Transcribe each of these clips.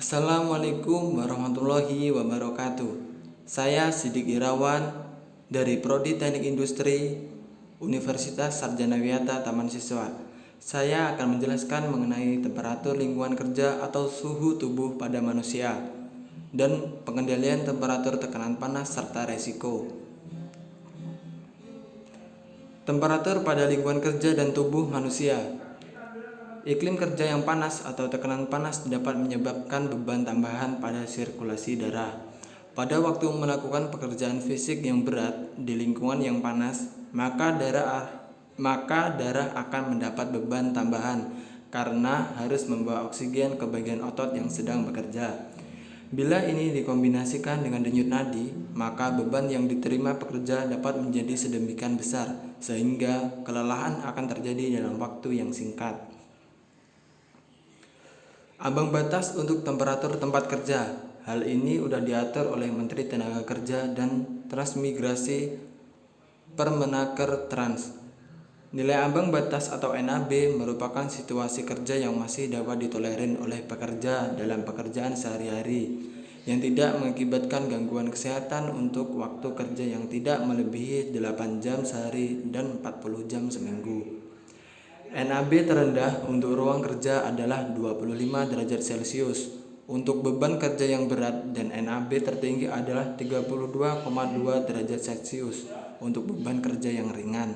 Assalamualaikum warahmatullahi wabarakatuh. Saya Sidik Irawan dari Prodi Teknik Industri Universitas Sarjana Wiyata Taman Siswa. Saya akan menjelaskan mengenai temperatur lingkungan kerja atau suhu tubuh pada manusia dan pengendalian temperatur tekanan panas serta resiko. Temperatur pada lingkungan kerja dan tubuh manusia. Iklim kerja yang panas atau tekanan panas dapat menyebabkan beban tambahan pada sirkulasi darah. Pada waktu melakukan pekerjaan fisik yang berat di lingkungan yang panas, maka darah akan mendapat beban tambahan karena harus membawa oksigen ke bagian otot yang sedang bekerja. Bila ini dikombinasikan dengan denyut nadi, maka beban yang diterima pekerja dapat menjadi sedemikian besar sehingga kelelahan akan terjadi dalam waktu yang singkat. Ambang batas untuk temperatur tempat kerja. Hal ini sudah diatur oleh Menteri Tenaga Kerja dan Transmigrasi Permenaker Trans. Nilai ambang batas atau NAB merupakan situasi kerja yang masih dapat ditolerir oleh pekerja dalam pekerjaan sehari-hari yang tidak mengakibatkan gangguan kesehatan untuk waktu kerja yang tidak melebihi 8 jam sehari dan 40 jam seminggu. NAB terendah untuk ruang kerja adalah 25 derajat Celcius untuk beban kerja yang berat dan NAB tertinggi adalah 32,2 derajat Celcius untuk beban kerja yang ringan.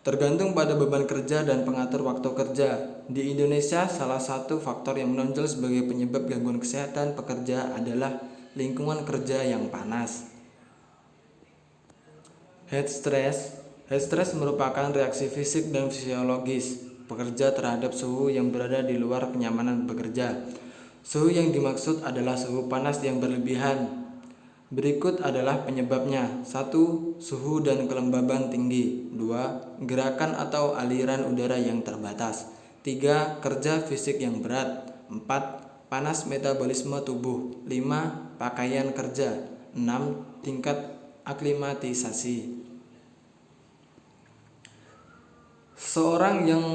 Tergantung pada beban kerja dan pengatur waktu kerja. Di Indonesia, salah satu faktor yang menonjol sebagai penyebab gangguan kesehatan pekerja adalah lingkungan kerja yang panas. Heat stress merupakan reaksi fisik dan fisiologis pekerja terhadap suhu yang berada di luar kenyamanan bekerja. Suhu yang dimaksud adalah suhu panas yang berlebihan. Berikut adalah penyebabnya. 1. Suhu dan kelembaban tinggi. 2. Gerakan atau aliran udara yang terbatas. 3. Kerja fisik yang berat. 4. Panas metabolisme tubuh. 5. Pakaian kerja. 6. Tingkat aklimatisasi. Seorang yang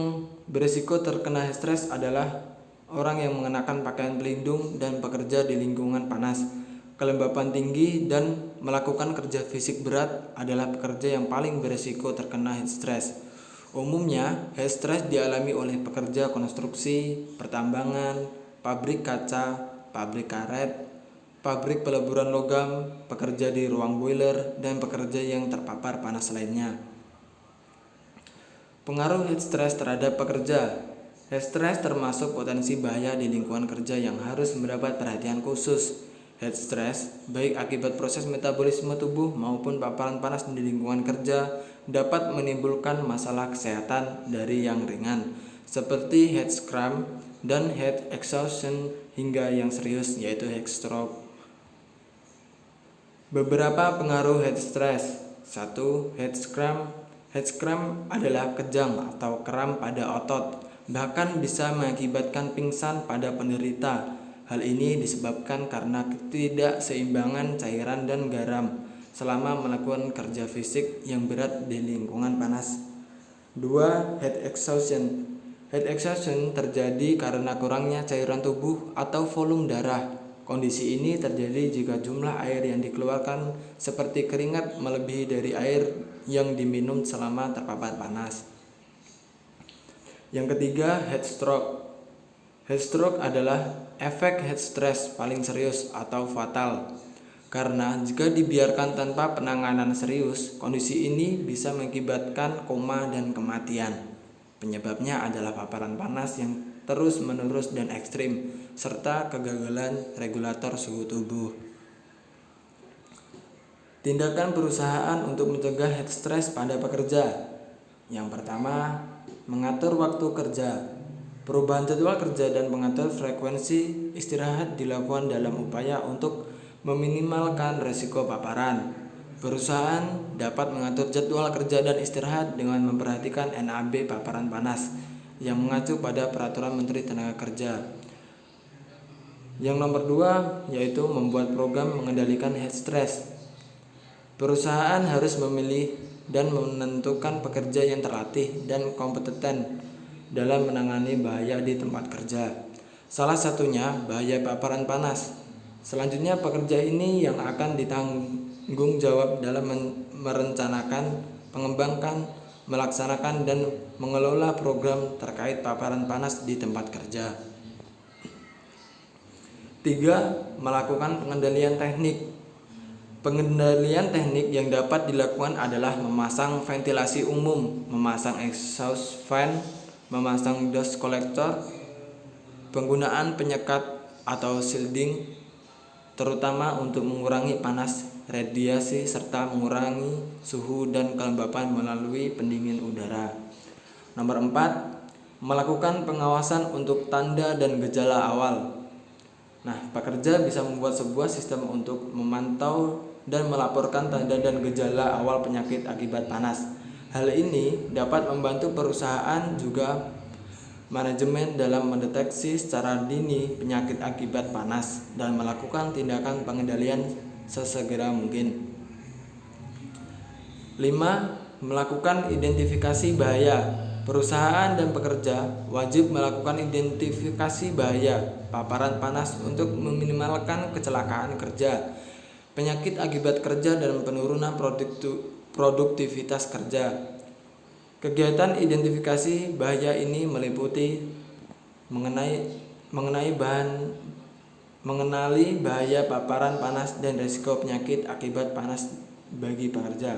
berisiko terkena stres adalah orang yang mengenakan pakaian pelindung dan bekerja di lingkungan panas, kelembapan tinggi, dan melakukan kerja fisik berat adalah pekerja yang paling berisiko terkena heat stress. Umumnya, heat stress dialami oleh pekerja konstruksi, pertambangan, pabrik kaca, pabrik karet, pabrik peleburan logam, pekerja di ruang boiler, dan pekerja yang terpapar panas lainnya. Pengaruh heat stress terhadap pekerja. Heat stress termasuk potensi bahaya di lingkungan kerja yang harus mendapat perhatian khusus. Heat stress, baik akibat proses metabolisme tubuh maupun paparan panas di lingkungan kerja, dapat menimbulkan masalah kesehatan dari yang ringan, seperti heat cramp dan heat exhaustion hingga yang serius yaitu heat stroke. Beberapa pengaruh heat stress. 1. Heat cramp. Heat cramp adalah kejang atau kram pada otot, bahkan bisa mengakibatkan pingsan pada penderita. Hal ini disebabkan karena ketidakseimbangan cairan dan garam selama melakukan kerja fisik yang berat di lingkungan panas. 2. Heat exhaustion. Heat exhaustion terjadi karena kurangnya cairan tubuh atau volume darah. Kondisi ini terjadi jika jumlah air yang dikeluarkan seperti keringat melebihi dari air yang diminum selama terpapar panas. Yang ketiga, heat stroke. Heat stroke adalah efek heat stress paling serius atau fatal. Karena jika dibiarkan tanpa penanganan serius, kondisi ini bisa mengakibatkan koma dan kematian. Penyebabnya adalah paparan panas yang terus-menerus dan ekstrim, serta kegagalan regulator suhu tubuh. Tindakan perusahaan untuk mencegah heat stress pada pekerja. Yang pertama, mengatur waktu kerja. Perubahan jadwal kerja dan mengatur frekuensi istirahat dilakukan dalam upaya untuk meminimalkan risiko paparan. Perusahaan dapat mengatur jadwal kerja dan istirahat dengan memperhatikan NAB paparan panas yang mengacu pada peraturan Menteri Tenaga Kerja. Yang nomor 2 yaitu membuat program mengendalikan heat stress. Perusahaan harus memilih dan menentukan pekerja yang terlatih dan kompeten dalam menangani bahaya di tempat kerja. Salah satunya bahaya paparan panas. Selanjutnya, pekerja ini yang akan ditanggung jawab dalam merencanakan, mengembangkan, melaksanakan, dan mengelola program terkait paparan panas di tempat kerja. 3. Melakukan pengendalian teknik. Pengendalian teknik yang dapat dilakukan adalah memasang ventilasi umum, memasang exhaust fan, memasang dust collector, penggunaan penyekat atau shielding, terutama untuk mengurangi panas radiasi serta mengurangi suhu dan kelembapan melalui pendingin udara. Nomor 4. Melakukan pengawasan untuk tanda dan gejala awal. Nah, pekerja bisa membuat sebuah sistem untuk memantau dan melaporkan tanda dan gejala awal penyakit akibat panas. Hal ini dapat membantu perusahaan juga manajemen dalam mendeteksi secara dini penyakit akibat panas dan melakukan tindakan pengendalian sesegera mungkin. 5. Melakukan identifikasi bahaya. Perusahaan dan pekerja wajib melakukan identifikasi bahaya paparan panas untuk meminimalkan kecelakaan kerja, penyakit akibat kerja, dan penurunan produktivitas kerja. Kegiatan identifikasi bahaya ini meliputi mengenali bahaya paparan panas dan risiko penyakit akibat panas bagi pekerja,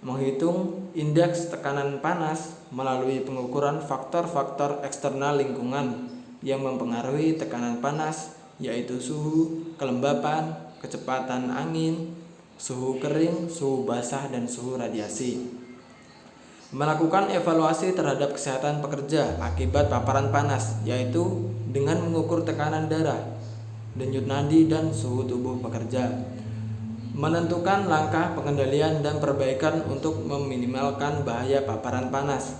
menghitung indeks tekanan panas melalui pengukuran faktor-faktor eksternal lingkungan yang mempengaruhi tekanan panas, yaitu suhu, kelembapan, kecepatan angin, suhu kering, suhu basah, dan suhu radiasi. Melakukan evaluasi terhadap kesehatan pekerja akibat paparan panas, yaitu dengan mengukur tekanan darah, denyut nadi, dan suhu tubuh pekerja. Menentukan langkah pengendalian dan perbaikan untuk meminimalkan bahaya paparan panas.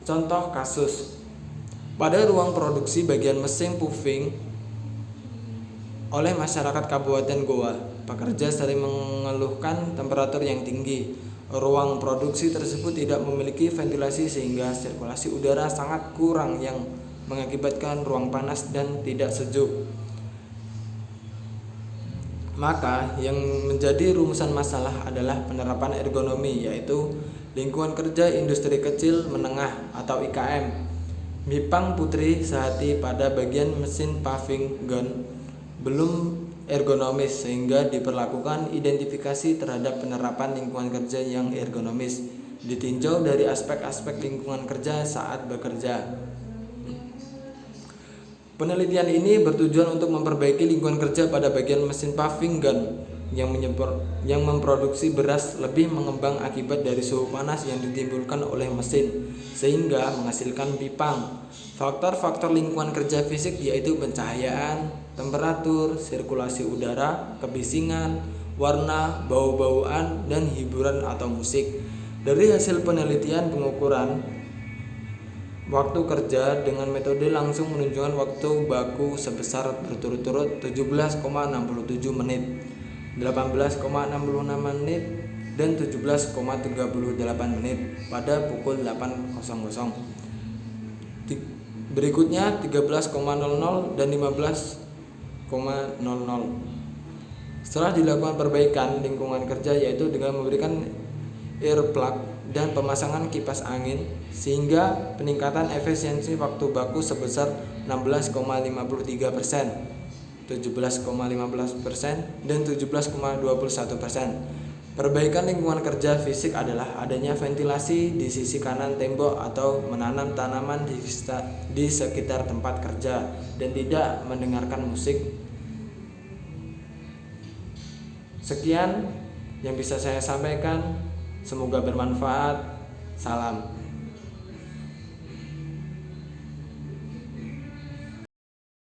Contoh kasus: pada ruang produksi bagian mesin puving oleh masyarakat Kabupaten Goa, pekerja sering mengeluhkan temperatur yang tinggi. Ruang produksi tersebut tidak memiliki ventilasi sehingga sirkulasi udara sangat kurang yang mengakibatkan ruang panas dan tidak sejuk. Maka yang menjadi rumusan masalah adalah penerapan ergonomi, yaitu lingkungan kerja industri kecil menengah atau IKM. Mipang Putri Sehati pada bagian mesin paving gun belum ergonomis sehingga diperlakukan identifikasi terhadap penerapan lingkungan kerja yang ergonomis, ditinjau dari aspek-aspek lingkungan kerja saat bekerja. Penelitian ini bertujuan untuk memperbaiki lingkungan kerja pada bagian mesin paving gun yang memproduksi beras lebih mengembang akibat dari suhu panas yang ditimbulkan oleh mesin sehingga menghasilkan pipang. Faktor-faktor lingkungan kerja fisik yaitu pencahayaan, temperatur, sirkulasi udara, kebisingan, warna, bau-bauan, dan hiburan atau musik. Dari hasil penelitian pengukuran waktu kerja dengan metode langsung menunjukkan waktu baku sebesar berturut-turut 17,67 menit, 18,66 menit, dan 17,38 menit pada pukul 8.00. Berikutnya 13,00 dan 15,00. Setelah dilakukan perbaikan lingkungan kerja yaitu dengan memberikan earplug dan pemasangan kipas angin sehingga peningkatan efisiensi waktu baku sebesar 16,53%, 17,15%, dan 17,21%. Perbaikan lingkungan kerja fisik adalah adanya ventilasi di sisi kanan tembok atau menanam tanaman di sekitar tempat kerja dan tidak mendengarkan musik. Sekian yang bisa saya sampaikan, semoga bermanfaat. Salam.